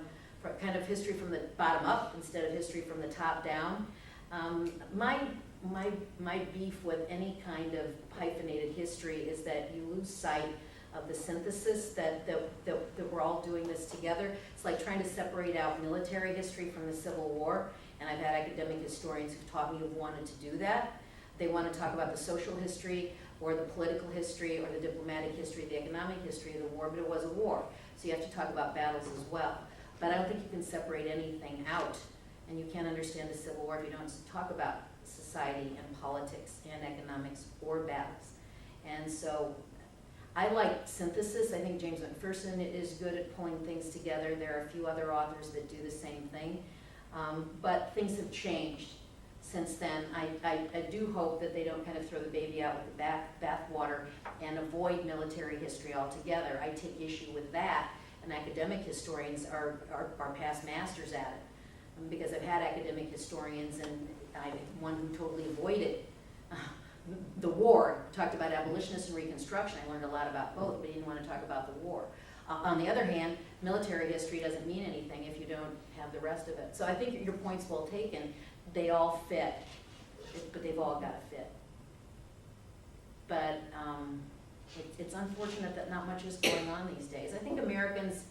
kind of history from the bottom up instead of history from the top down. My beef with any kind of hyphenated history is that you lose sight of the synthesis that we're all doing this together. It's like trying to separate out military history from the Civil War. And I've had academic historians who've taught me who've wanted to do that. They want to talk about the social history or the political history or the diplomatic history, the economic history of the war, but it was a war. So you have to talk about battles as well. But I don't think you can separate anything out. And you can't understand the Civil War if you don't talk about society and politics and economics or battles. And so I like synthesis. I think James McPherson is good at pulling things together. There are a few other authors that do the same thing. But things have changed since then. I do hope that they don't kind of throw the baby out with the bathwater and avoid military history altogether. I take issue with that, and academic historians are past masters at it. Because I've had academic historians, and one who totally avoided the war, talked about abolitionists and Reconstruction. I learned a lot about both, but he didn't want to talk about the war. On the other hand, military history doesn't mean anything if you don't have the rest of it. So I think your point's well taken. They all fit, but they've all got to fit. But It's unfortunate that not much is going on these days. I think Americans,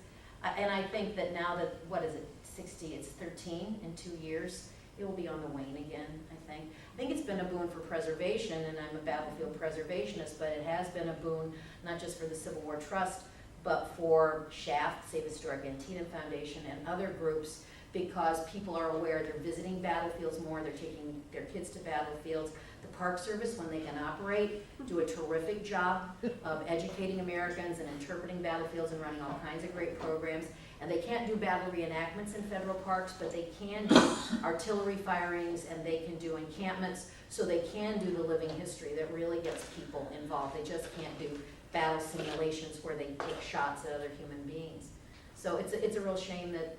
and I think that now that, what is it, 60, it's 13 in 2 years, it will be on the wane again, I think. I think it's been a boon for preservation, and I'm a battlefield preservationist, but it has been a boon not just for the Civil War Trust, but for Shaft, Save Historic Antietam Foundation, and other groups, because people are aware they're visiting battlefields more, they're taking their kids to battlefields. The Park Service, when they can operate, do a terrific job of educating Americans and interpreting battlefields and running all kinds of great programs. And they can't do battle reenactments in federal parks, but they can do artillery firings and they can do encampments, so they can do the living history that really gets people involved. They just can't do battle simulations where they take shots at other human beings. So it's a real shame that,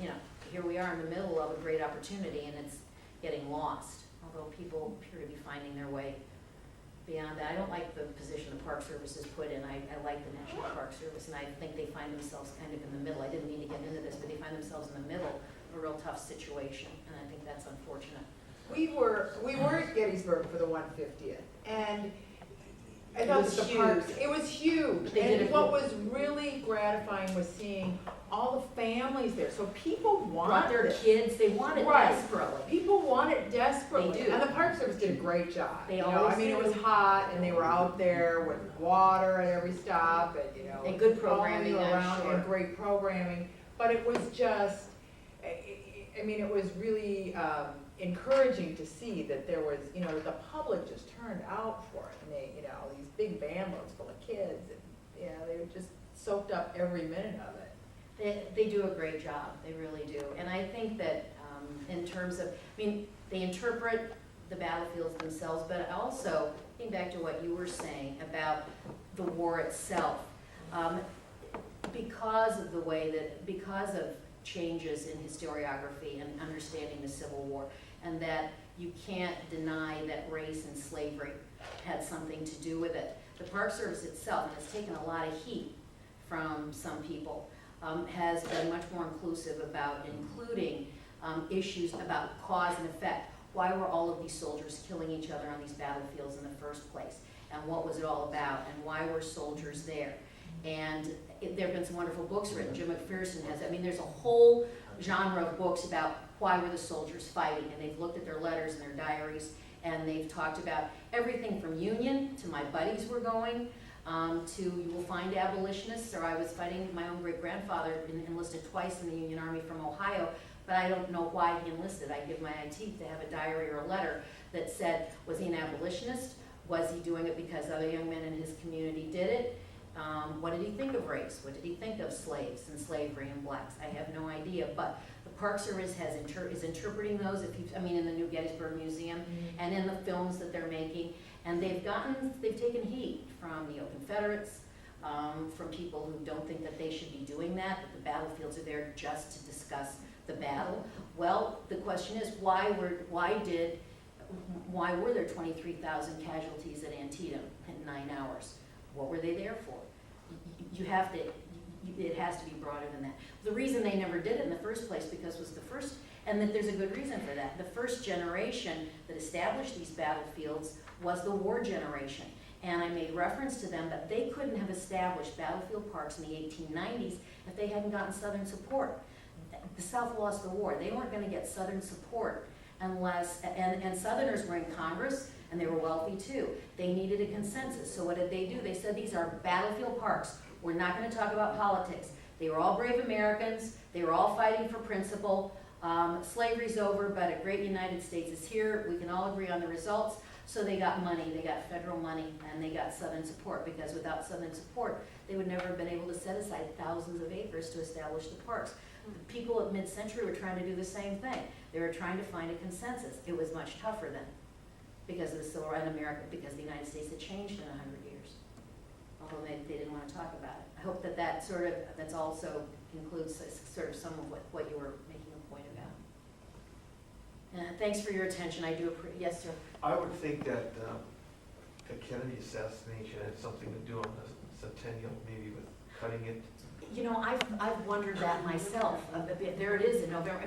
you know, here we are in the middle of a great opportunity and it's getting lost, although people appear to be finding their way beyond that. I don't like the position the Park Service is put in. I like the National Park Service, and I think they find themselves kind of in the middle. I didn't mean to get into this, but they find themselves in the middle of a real tough situation, and I think that's unfortunate. We were at Gettysburg for the 150th, and I thought was that the huge. parks, it was huge. They did And a what good- was really gratifying was seeing all the families there. So people Brought want their this. kids, they want it Right. desperately. People want it desperately. They do. And the Park Service did a great job. They You know, always I mean, it do. was hot, and they were out there with water at every stop, and, you know. And good following programming, you I'm around, sure. and great programming. But it was just, I mean, it was really encouraging to see that there was, you know, that the public just turned out for it. And they, you know, these big van loads full of kids, and, you know, they just soaked up every minute of it. They do a great job, they really do. And I think that in terms of, I mean, they interpret the battlefields themselves, but also, getting back to what you were saying about the war itself, because of the way that, because of changes in historiography and understanding the Civil War, and that you can't deny that race and slavery had something to do with it. The Park Service itself, and it's taken a lot of heat from some people, has been much more inclusive about including issues about cause and effect. Why were all of these soldiers killing each other on these battlefields in the first place? And what was it all about? And why were soldiers there? And there have been some wonderful books written. Jim McPherson has, I mean, there's a whole genre of books about why were the soldiers fighting, and they've looked at their letters and their diaries, and they've talked about everything from Union to my buddies were going, to you will find abolitionists, or I was fighting, my own great-grandfather enlisted twice in the Union Army from Ohio, but I don't know why he enlisted. I give my eye teeth to have a diary or a letter that said, was he an abolitionist? Was he doing it because other young men in his community did it? What did he think of race? What did he think of slaves and slavery and blacks? I have no idea, but the Park Service is interpreting those, in the new Gettysburg Museum and in the films that they're making, and they've taken heat from neo-Confederates, from people who don't think that they should be doing that the battlefields are there just to discuss the battle. Well, the question is, why were there 23,000 casualties at Antietam in 9 hours? What were they there for? It has to be broader than that. The reason they never did it in the first place because it was the first, and that there's a good reason for that. The first generation that established these battlefields was the war generation. And I made reference to them that they couldn't have established battlefield parks in the 1890s if they hadn't gotten Southern support. The South lost the war. They weren't going to get Southern support unless, and Southerners were in Congress, and they were wealthy too. They needed a consensus. So what did they do? They said, these are battlefield parks. We're not going to talk about politics. They were all brave Americans. They were all fighting for principle. Slavery's over, but a great United States is here. We can all agree on the results. So they got money, they got federal money, and they got Southern support, because without Southern support, they would never have been able to set aside thousands of acres to establish the parks. The people at mid-century were trying to do the same thing. They were trying to find a consensus. It was much tougher then, because of the Civil War in America, because the United States had changed in 100 years, although they didn't want to talk about it. I hope that's also includes sort of some of what you were making a point about. Thanks for your attention. I do appreciate. Yes, sir. I would think that the Kennedy assassination had something to do on the centennial, maybe with cutting it. You know, I've wondered that myself. There it is in November.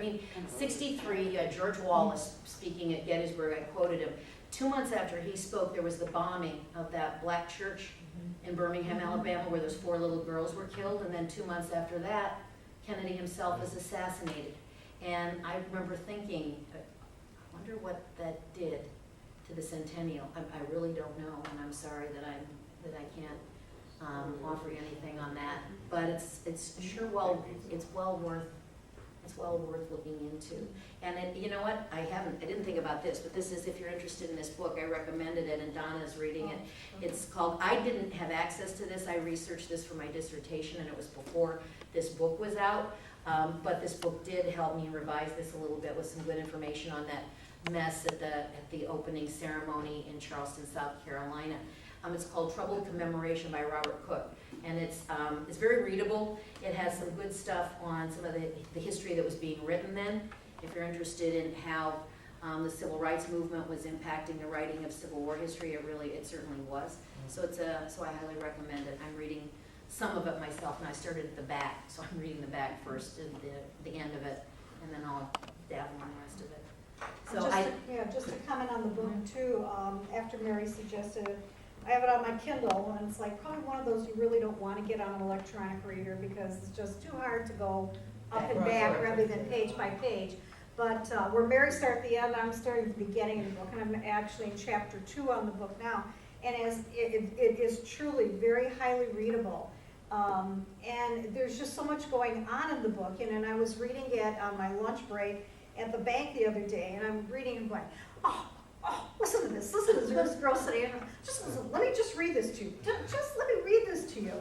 63, George Wallace, speaking at Gettysburg, I quoted him, 2 months after he spoke, there was the bombing of that black church in Birmingham, Alabama, where those 4 little girls were killed, and then 2 months after that, Kennedy himself was assassinated. And I remember thinking, I wonder what that did to the centennial. I really don't know, and I'm sorry that I can't offer you anything on that. But it's sure it's well worth looking into. And you know what? I didn't think about this, but this is, if you're interested in this book, I recommended it, and Donna's reading it. It's called, I didn't have access to this. I researched this for my dissertation, and it was before this book was out. But this book did help me revise this a little bit with some good information on that mess at the opening ceremony in Charleston, South Carolina. It's called Troubled Commemoration by Robert Cook, and it's very readable. It has some good stuff on some of the history that was being written then. If you're interested in how the civil rights movement was impacting the writing of Civil War history, it certainly was. So so I highly recommend it. I'm reading some of it myself, and I started at the back, so I'm reading the back first and the end of it, and then I'll dabble in the rest of it. So just to comment on the book too, after Mary suggested it, I have it on my Kindle, and it's like probably one of those you really don't want to get on an electronic reader because it's just too hard to go up and back rather than page by page. But where Mary started at the end, I'm starting at the beginning of the book, and I'm actually in chapter 2 on the book now. And it is truly very highly readable. And there's just so much going on in the book. And I was reading it on my lunch break at the bank the other day, and I'm reading and going, oh, listen to this. This girl sitting, let me just read this to you. Just let me read this to you.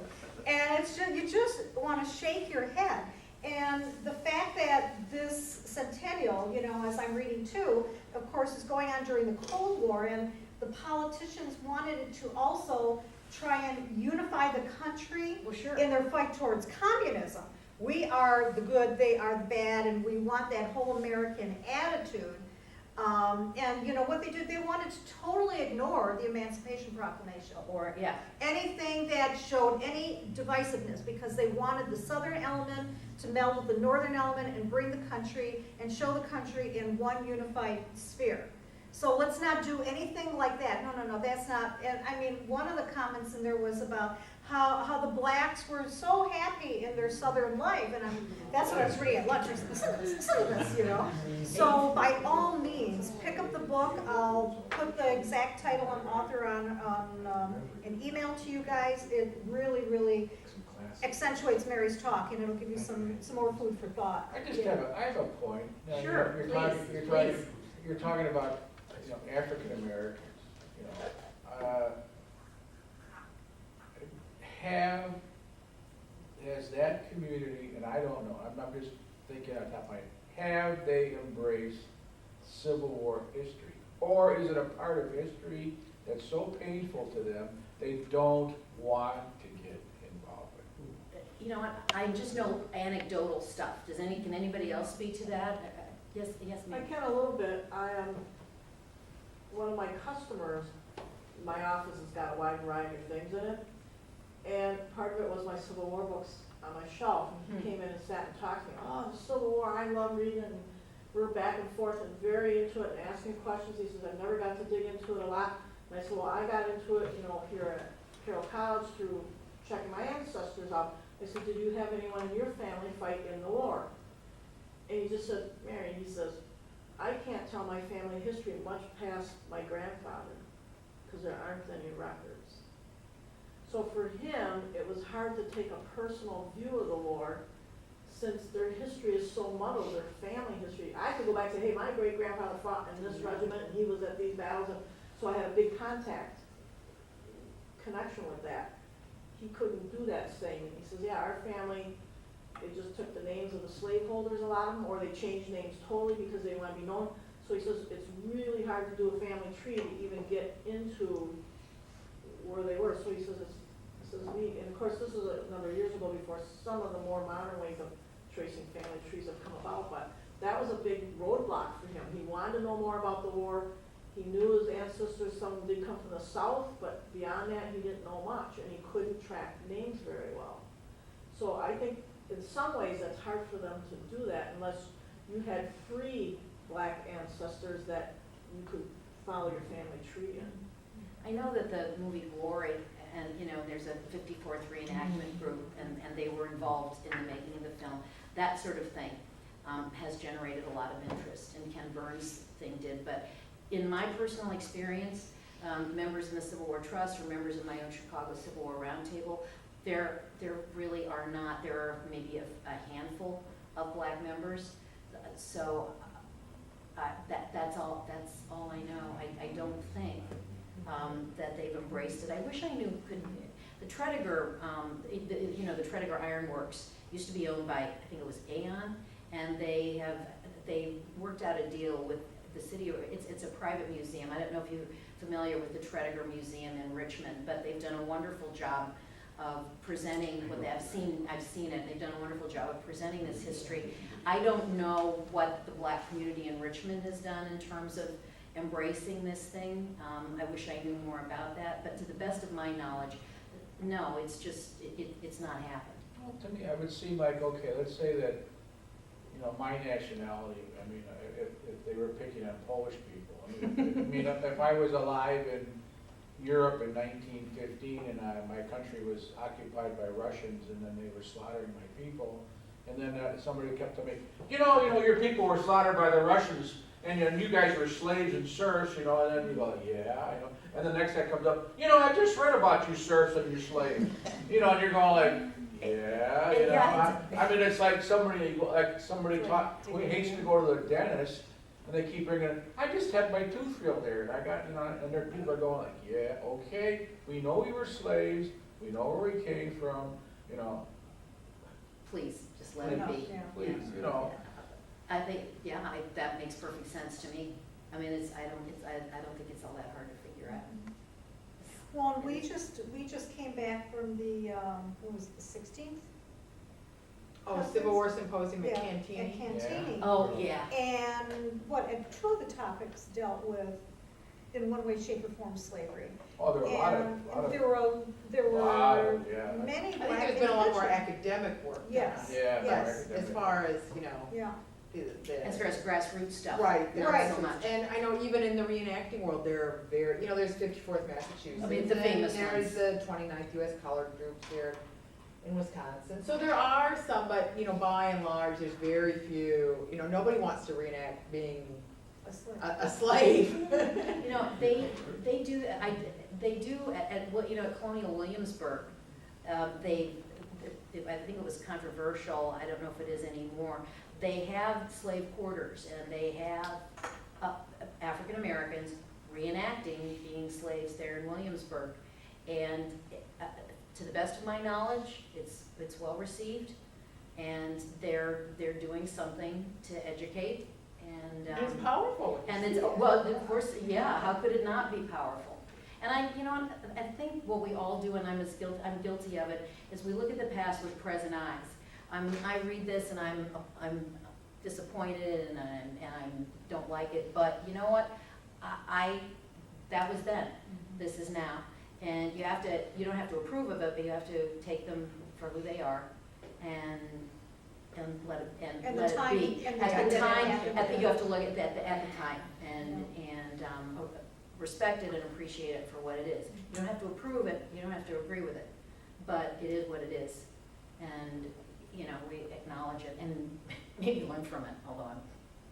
And it's just, you just want to shake your head. And the fact that this centennial, as I'm reading too, of course, is going on during the Cold War, and the politicians wanted it to also try and unify the country in their fight towards communism. We are the good, they are the bad, and we want that whole American attitude. And what they did, they wanted to totally ignore the Emancipation Proclamation or anything that showed any divisiveness, because they wanted the Southern element to meld with the Northern element and bring the country and show the country in one unified sphere. So let's not do anything like that. No, that's not. And I mean, one of the comments in there was about how the blacks were so happy in their Southern life, and that's what I was reading at lunch. Listen to this, So by all means, pick up the book. I'll put the exact title and author on an email to you guys. It really, really accentuates Mary's talk, and it'll give you some more food for thought. I have a point. Now, Sure, you're talking about African Americans. Has that community, and I don't know, I'm not just thinking on top of my head, have they embraced Civil War history? Or is it a part of history that's so painful to them they don't want to get involved with? You know what? I just know anecdotal stuff. Can anybody else speak to that? Yes, I ma'am. can a little bit. One of my customers, my office has got a wide variety of things in it, and part of it was my Civil War books on my shelf. And he came in and sat and talked to me. Oh, the Civil War, I love reading, and we were back and forth and very into it and asking questions. He says, I've never got to dig into it a lot. And I said, well, I got into it, here at Carroll College through checking my ancestors out. I said, did you have anyone in your family fight in the war? And he just said, Mary, he says, I can't tell my family history much past my grandfather because there aren't any records. So for him, it was hard to take a personal view of the war since their history is so muddled, their family history. I could go back and say, hey, my great-grandfather fought in this regiment and he was at these battles, and so I had a big connection with that. He couldn't do that saying. He says, yeah, our family, they just took the names of the slaveholders, a lot of them, or they changed names totally because they want to be known. So he says it's really hard to do a family tree to even get into where they were. So he says, this is me. And of course, this is a number of years ago before some of the more modern ways of tracing family trees have come about. But that was a big roadblock for him. He wanted to know more about the war. He knew his ancestors, some did come from the South, but beyond that, he didn't know much, and he couldn't track names very well. So I think in some ways that's hard for them to do that unless you had 3 black ancestors that you could follow your family tree and. I know that the movie Glory, and, you know, there's a 54th reenactment group, and they were involved in the making of the film. That sort of thing has generated a lot of interest, and Ken Burns' thing did. But in my personal experience, members in the Civil War Trust or members of my own Chicago Civil War Roundtable, there really are not, there are maybe a handful of black members. So that's all I know. I don't think that they've embraced it. I wish I knew, the Tredegar, you know, the Tredegar Iron Works used to be owned by, I think it was Aon, and they worked out a deal with the city. It's a private museum. I don't know if you're familiar with the Tredegar Museum in Richmond, but they've done a wonderful job of presenting what I've seen it. They've done a wonderful job of presenting this history. I don't know what the black community in Richmond has done in terms of embracing this thing. I wish I knew more about that, but to the best of my knowledge, no, it's just, it's not happened. Well, to me, I would seem like, okay, let's say that, you know, my nationality, I mean, if they were picking on Polish people, I mean, if I was alive in Europe in 1915 and my country was occupied by Russians and then they were slaughtering my people, and then somebody kept telling me, you know, your people were slaughtered by the Russians, and you guys were slaves and serfs, you know, and then you go, yeah, I know. And the next guy comes up, you know, I just read about you serfs and you slaves. You know, and you're going like, yeah, you know. I mean, it's like somebody hates to go to the dentist, and they keep bringing, I just had my tooth filled there, and I got, you know, and their people are going like, yeah, okay, we know we were slaves, we know where we came from, you know. Please, just let it be. Please, you know. I think, that makes perfect sense to me. I mean, I don't think it's all that hard to figure out. Well, and we just came back from the, what was it, the 16th? Oh, Civil War Symposium at Yeah, Cantini. at Cantini. Oh, yeah. And and two of the topics dealt with, in one way, shape, or form, slavery. Oh, there were a lot And of there were yeah. many I black think there's been a lot more individuals. academic work done. Yes. Yeah, Yes. As far as, you know, Yeah, As far as grassroots stuff. right, There Right. is so much. And I know even in the reenacting world, there are very, you know, there's 54th Massachusetts. I mean, the famous and there's the 29th US Colored Groups here in Wisconsin. So there are some, but, you know, by and large, there's very few, you know, nobody wants to reenact being a slave. a slave. You know, they do at what, you know, at Colonial Williamsburg, I think it was controversial, I don't know if it is anymore. They have slave quarters, and they have African Americans reenacting being slaves there in Williamsburg. And to the best of my knowledge, it's well received, and they're doing something to educate. And It's powerful. and it's, well, of course, yeah, how could it not be powerful? And I think what we all do, and I'm guilty of it, is we look at the past with present eyes. I read this and I'm disappointed and I don't like it, but you know what? That was then, this is now. And you don't have to approve of it, but you have to take them for who they are and let it be. At the time, you have to look at that at the time and respect it and appreciate it for what it is. You don't have to approve it, you don't have to agree with it, but it is what it is. And, you know, we acknowledge it and maybe learn from it, although I'm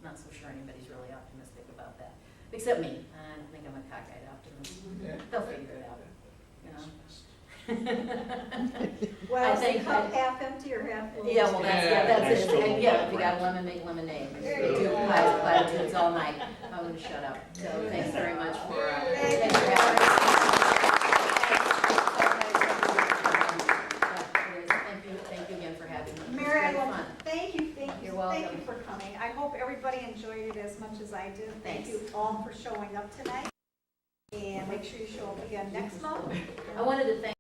not so sure anybody's really optimistic about that. Except me, I think I'm a cockeyed optimist. Yeah. They'll figure it out, you know? Well, is the think cup half empty or half full? Yeah, well, that's it. Yeah. And yeah, if you got lemon, make lemonade. There you Do go. platitudes all night. I'm gonna shut up. So thanks very much for, Thank thanks for you. having me. Thank you again for having me. It was Mary, I great want fun. to thank you You're welcome. Thank you for coming. I hope everybody enjoyed it as much as I did. Thank Thanks. you all for showing up tonight. And make sure you show up again next month. I wanted to thank